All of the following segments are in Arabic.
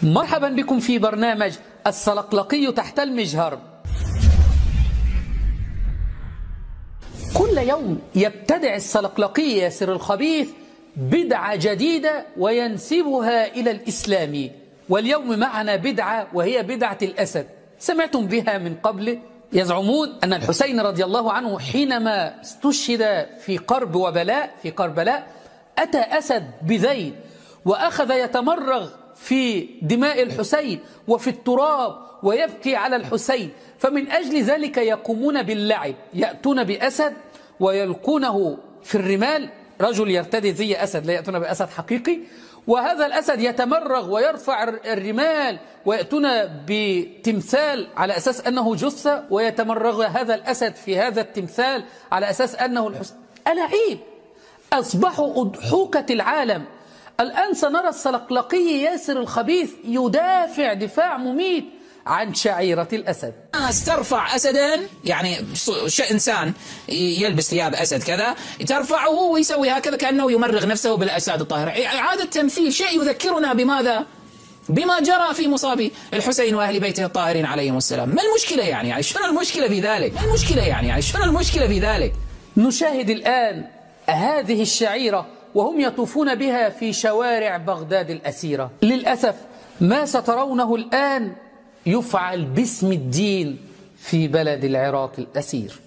مرحبا بكم في برنامج الصلقلقي تحت المجهر. كل يوم يبتدع الصلقلقي ياسر الخبيث بدعة جديدة وينسبها إلى الإسلام، واليوم معنا بدعة وهي بدعة الأسد. سمعتم بها من قبل؟ يزعمون أن الحسين رضي الله عنه حينما استشهد في قرب وبلاء في كربلاء أتى أسد بذيل وأخذ يتمرغ في دماء الحسين وفي التراب ويبكي على الحسين، فمن أجل ذلك يقومون باللعب، يأتون بأسد ويلقونه في الرمال. رجل يرتدي زي أسد، لا يأتون بأسد حقيقي، وهذا الأسد يتمرغ ويرفع الرمال، ويأتون بتمثال على أساس أنه جثة ويتمرغ هذا الأسد في هذا التمثال على أساس أنه الحسين. ألعيب، أصبحوا أضحوكة العالم. الآن سنرى الصلقلقي ياسر الخبيث يدافع دفاع مميت عن شعيرة الأسد. الناس ترفع أسدا، يعني إنسان يلبس ثياب أسد كذا ترفعه ويسوي هكذا كأنه يمرغ نفسه بالأجساد الطاهرة. إعادة تمثيل شيء يذكرنا بماذا؟ بما جرى في مصاب الحسين وأهل بيته الطاهرين عليهم السلام. ما المشكلة يعني شنو المشكلة في ذلك؟ ما المشكلة يعني شنو المشكلة في ذلك؟ نشاهد الآن هذه الشعيرة وهم يطوفون بها في شوارع بغداد الأسيرة. للأسف ما سترونه الآن يفعل باسم الدين في بلد العراق الأسير.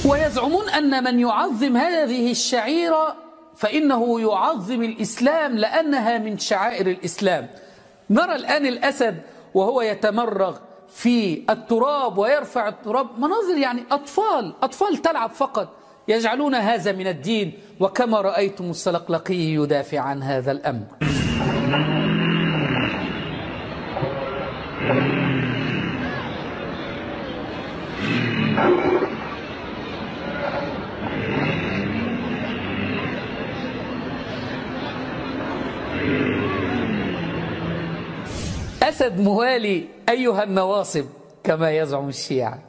ويزعمون أن من يعظم هذه الشعيرة فإنه يعظم الإسلام لأنها من شعائر الإسلام. نرى الآن الأسد وهو يتمرغ في التراب ويرفع التراب، مناظر يعني أطفال تلعب فقط، يجعلون هذا من الدين، وكما رأيتم الصلقلقي يدافع عن هذا الأمر. أسد موالي أيها النواصب كما يزعم الشيعة.